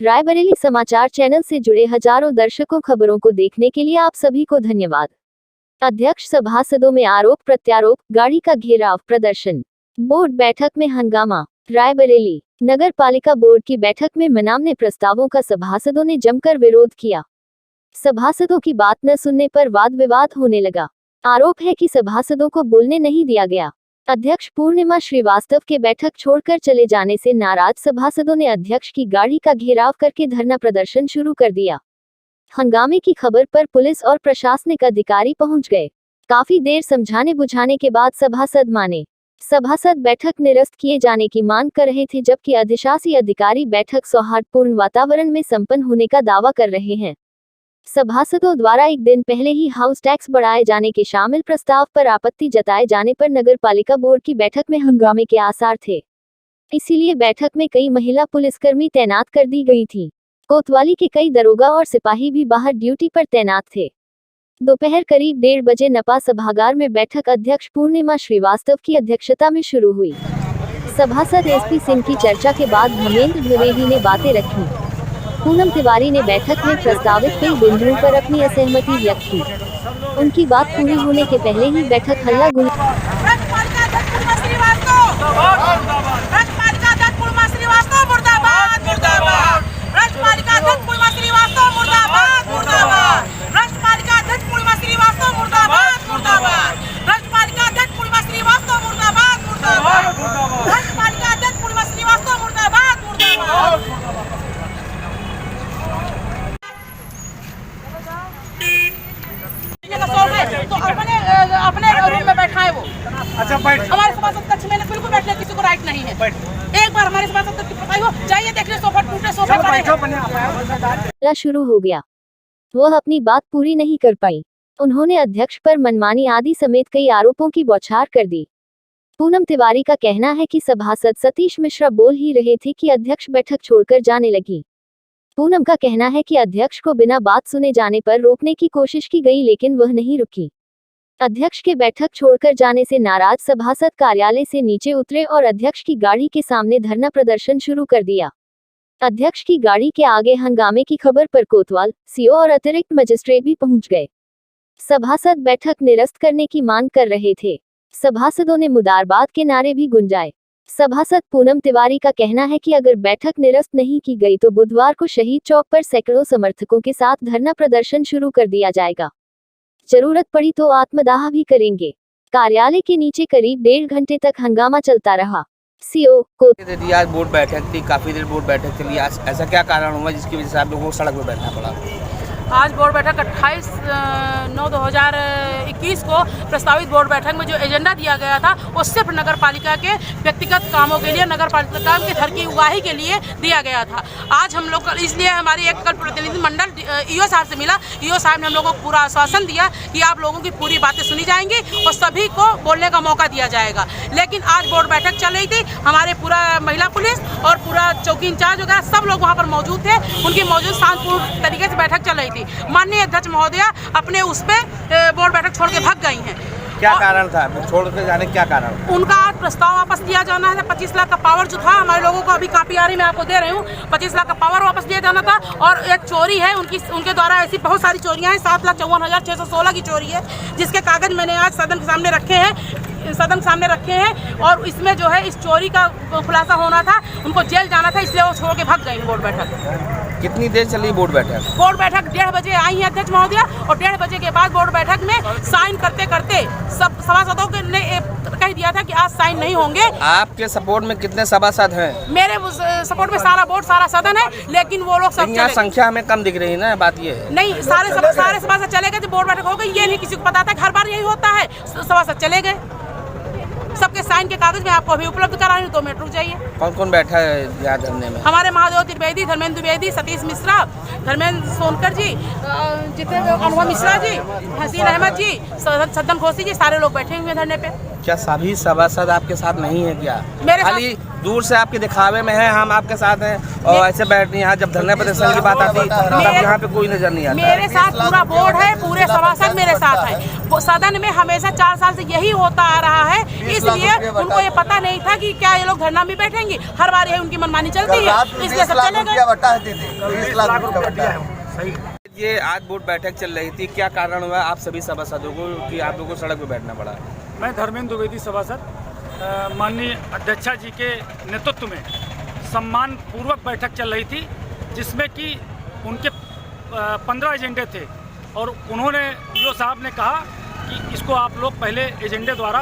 रायबरेली समाचार चैनल से जुड़े हजारों दर्शकों खबरों को देखने के लिए आप सभी को धन्यवाद। अध्यक्ष सभासदों में आरोप प्रत्यारोप, गाड़ी का घेराव, प्रदर्शन। बोर्ड बैठक में हंगामा। रायबरेली नगर पालिका बोर्ड की बैठक में मनामने प्रस्तावों का सभासदों ने जमकर विरोध किया। सभासदों की बात न सुनने पर वाद विवाद होने लगा। आरोप है कि सभासदों को बोलने नहीं दिया गया। अध्यक्ष पूर्णिमा श्रीवास्तव के बैठक छोड़कर चले जाने से नाराज सभासदों ने अध्यक्ष की गाड़ी का घेराव करके धरना प्रदर्शन शुरू कर दिया। हंगामे की खबर पर पुलिस और प्रशासनिक अधिकारी पहुंच गए। काफी देर समझाने बुझाने के बाद सभासद माने। सभासद बैठक निरस्त किए जाने की मांग कर रहे थे, जबकि अधिशासी अधिकारी बैठक सौहार्दपूर्ण वातावरण में संपन्न होने का दावा कर रहे हैं। सभासदों द्वारा एक दिन पहले ही हाउस टैक्स बढ़ाए जाने के शामिल प्रस्ताव पर आपत्ति जताए जाने पर नगर पालिका बोर्ड की बैठक में हंगामे के आसार थे। इसीलिए बैठक में कई महिला पुलिसकर्मी तैनात कर दी गई थी। कोतवाली के कई दरोगा और सिपाही भी बाहर ड्यूटी पर तैनात थे। दोपहर करीब 1:30 बजे नपा सभागार में बैठक अध्यक्ष पूर्णिमा श्रीवास्तव की अध्यक्षता में शुरू हुई। सभासद एसपी सिंह की चर्चा के बाद धर्मेंद्र द्विवेदी ने बातें रखी। पूनम तिवारी ने बैठक में प्रस्तावित कई बिंदुओं पर अपनी असहमति व्यक्त की। उनकी बात पूरी होने के पहले ही बैठक हल्ला गुल्ला। तो अपने रूम में बैठा है वो। अच्छा बैठ। हमारे सभासद कक्ष में बिल्कुल बैठने किसी को राइट नहीं है। एक बार हमारे सभासद कक्ष की हो जाइए, देख ले सोफा टूटे, सोफा पड़े। शुरू हो गया। वह अपनी बात पूरी नहीं कर पाई। उन्होंने अध्यक्ष पर मनमानी आदि समेत कई आरोपों की बौछार कर दी। पूनम तिवारी का कहना है कि सभासद सतीश मिश्रा बोल ही रहे थे कि अध्यक्ष बैठक छोड़कर जाने लगी। पूनम का कहना है कि अध्यक्ष को बिना बात सुने जाने पर रोकने की कोशिश की गई, लेकिन वह नहीं रुकी। अध्यक्ष के बैठक छोड़कर जाने से नाराज सभासद कार्यालय से नीचे उतरे और अध्यक्ष की गाड़ी के सामने धरना प्रदर्शन शुरू कर दिया। अध्यक्ष की गाड़ी के आगे हंगामे की खबर पर कोतवाल, सीओ और अतिरिक्त मजिस्ट्रेट भी पहुंच गए। सभासद बैठक निरस्त करने की मांग कर रहे थे। सभासदों ने मुर्दाबाद के नारे भी गुंजाए। सभासद पूनम तिवारी का कहना है कि अगर बैठक निरस्त नहीं की गई तो बुधवार को शहीद चौक पर सैकड़ों समर्थकों के साथ धरना प्रदर्शन शुरू कर दिया जाएगा। जरूरत पड़ी तो आत्मदाह भी करेंगे। कार्यालय के नीचे करीब 1.5 घंटे तक हंगामा चलता रहा। सीओ को आज बोर्ड बैठक थी, काफी देर बोर्ड बैठक चली। आज ऐसा क्या कारण हुआ जिसकी वजह से आप लोगों को सड़क पर बैठना पड़ा? आज बोर्ड बैठक 28/9/2021 को प्रस्तावित बोर्ड बैठक में जो एजेंडा दिया गया था वो सिर्फ नगर पालिका के व्यक्तिगत कामों के लिए, नगर पालिका के घर की उगाही के लिए दिया गया था। आज हम लोग इसलिए हमारी एक कल प्रतिनिधिमंडल ईओ साहब से मिला। ईओ साहब ने हम लोगों को पूरा आश्वासन दिया कि आप लोगों की पूरी बातें सुनी जाएंगी और सभी को बोलने का मौका दिया जाएगा। लेकिन आज बोर्ड बैठक चल रही थी, हमारे पूरा महिला पुलिस और पूरा चौकी इंचार्ज वगैरह सब लोग वहाँ पर मौजूद थे। उनकी मौजूद शांतिपूर्ण तरीके से बैठक चल रही थी। माननीय अध्यक्ष महोदया अपने उस पे बोर्ड बैठक छोड़ के भाग गई हैं। क्या कारण था छोड़ के जाने, क्या कारण? उनका आज प्रस्ताव वापस दिया जाना है। 25 लाख का पावर जो था, हमारे लोगों को अभी कापी आ रही मैं आपको दे रही हूँ। 25 लाख का पावर वापस दिया जाना था। और एक चोरी है उनके द्वारा, ऐसी बहुत सारी चोरियां हैं। 7,54,616 की चोरी है, जिसके कागज मैंने आज सदन के सामने रखे हैं। और इसमें जो है इस चोरी का खुलासा होना था, उनको जेल जाना था, इसलिए वो छोड़ के भाग गई बोर्ड बैठक। कितनी देर चली बोर्ड बैठक? बोर्ड बैठक 1:30 बजे आई है अध्यक्ष महोदया, और 1:30 बजे के बाद बोर्ड बैठक में साइन करते करते सब सभासदों ने कह दिया था कि आज साइन नहीं होंगे। आपके सपोर्ट में कितने सभासद हैं? मेरे सपोर्ट में सारा बोर्ड, सारा सदन है, लेकिन वो लोग सब संख्या में कम दिख रही है ना, बात ये है। नहीं, सारे सभासद चले गए थे, बोर्ड बैठक हो गई। ये नहीं किसी को पता था, हर बार यही होता है, सभासद चले गए। सबके साइन के कागज में आपको अभी उपलब्ध करा रही हूँ, 2 मिनट रुक जाइए। कौन कौन बैठा है याद धरने में? हमारे महादेव त्रिवेदी, धर्मेंद्र द्विवेदी, सतीश मिश्रा, धर्मेंद्र सोनकर जी, जितने अनुभव मिश्रा जी, हसीन अहमद जी, सद्दम खोसी जी, सारे लोग बैठे हुए धरने पे। क्या सभी सभासद आपके साथ नहीं है क्या? मेरे साथ- खाली दूर से आपके दिखावे में है हम आपके साथ हैं और ऐसे बैठने यहाँ जब धरना प्रदर्शन की बात आती तब यहाँ पे कोई नजर नहीं आता। मेरे साथ पूरा बोर्ड है, पूरे सभासद मेरे साथ है। वो सदन में हमेशा 4 साल से यही होता आ रहा है, इसलिए उनको ये पता नहीं था कि क्या ये लोग धरना में बैठेंगे। हर बार ये उनकी मनमानी चलती है, इसलिए सब चले गए। ये आज बोर्ड बैठक चल रही थी, क्या कारण हुआ आप सभी सभासदों को कि आप लोगों को सड़क पे बैठना पड़ा? मैं धर्मेंद्र द्विवेदी सभासद माननीय अध्यक्षा जी के नेतृत्व में सम्मान पूर्वक बैठक चल रही थी, जिसमें कि उनके 15 एजेंडे थे और उन्होंने ईओ साहब ने कहा कि इसको आप लोग पहले एजेंडे द्वारा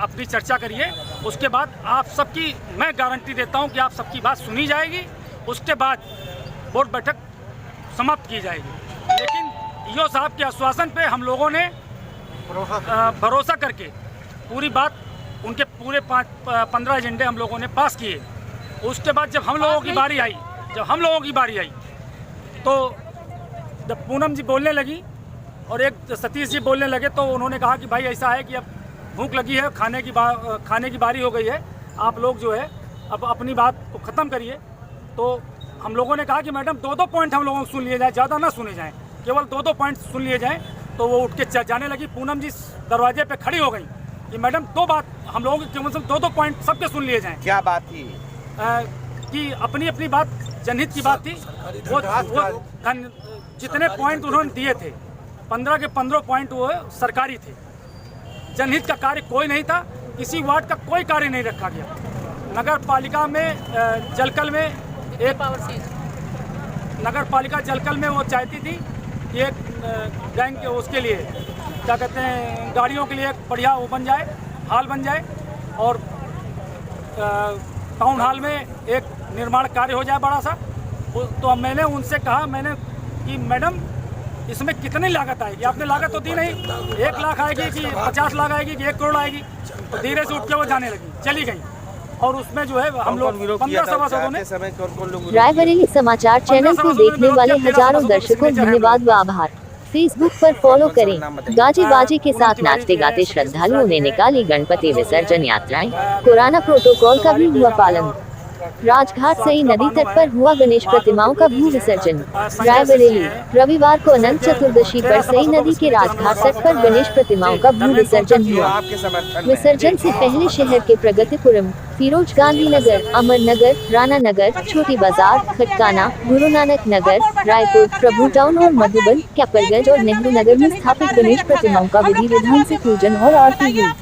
अपनी चर्चा करिए, उसके बाद आप सबकी मैं गारंटी देता हूं कि आप सबकी बात सुनी जाएगी, उसके बाद बोर्ड बैठक समाप्त की जाएगी। लेकिन ईओ साहब के आश्वासन पे हम लोगों ने भरोसा करके पूरी बात उनके पूरे 15 एजेंडे हम लोगों ने पास किए। उसके बाद जब हम लोगों की बारी आई तो जब पूनम जी बोलने लगी और एक सतीश जी बोलने लगे तो उन्होंने कहा कि भाई ऐसा है कि अब भूख लगी है, खाने की बारी हो गई है, आप लोग जो है अब अपनी बात को ख़त्म करिए। तो हम लोगों ने कहा कि मैडम 2-2 पॉइंट हम लोगों को सुन लिए जाए, ज़्यादा ना सुने जाएँ, केवल 2-2 पॉइंट सुन लिए जाएँ। तो वो उठ के जाने लगी। पूनम जी दरवाजे पे खड़ी हो गई कि मैडम 2 बात हम लोगों की केवल 2-2 पॉइंट सबके सुन लिए जाएँ। क्या बात थी? कि अपनी अपनी बात जनहित की बात थी। वो जितने पॉइंट उन्होंने दिए थे 15 के 15 पॉइंट वो सरकारी थे, जनहित का कार्य कोई नहीं था, किसी वार्ड का कोई कार्य नहीं रखा गया। नगर पालिका में जलकल में एक नगर पालिका जलकल में वो चाहती थी कि एक गैंग के उसके लिए क्या कहते हैं गाड़ियों के लिए एक बढ़िया वो बन जाए, हॉल बन जाए और टाउन हॉल में एक निर्माण कार्य हो जाए बड़ा सा। तो मैंने उनसे कहा कि मैडम इसमें कितनी लागत आएगी? आपने लागत तो दी नहीं, 1 लाख आएगी कि 50 लाख आएगी कि 1 करोड़ आएगी? तो धीरे से उठ के वो जाने लगी, चली गई। और उसमें जो है हम लोग 15 सभासदों ने रायबरेली समाचार चैनल को देखने वाले हजारों दर्शकों धन्यवाद व आभार। फेसबुक पर फॉलो करें। गाजे बाजे के साथ नाचते गाते श्रद्धालुओं ने निकाली गणपति विसर्जन यात्राएं, कोरोना प्रोटोकॉल का भी हुआ पालन। राजघाट सई नदी तट पर हुआ गणेश प्रतिमाओं का भू विसर्जन। रायबरेली रविवार को अनंत चतुर्दशी पर सई नदी के राजघाट तट पर गणेश प्रतिमाओं का भू विसर्जन हुआ। विसर्जन से पहले शहर के प्रगतिपुरम, फिरोज गांधी नगर, अमर नगर, राणा नगर, छोटी बाजार, खटकाना, गुरु नानक नगर, रायपुर, प्रभु टाउन और मधुबन, कैपरगंज और नेहरू नगर में स्थापित गणेश प्रतिमाओं का विधि विधान से पूजन और आरती हुई।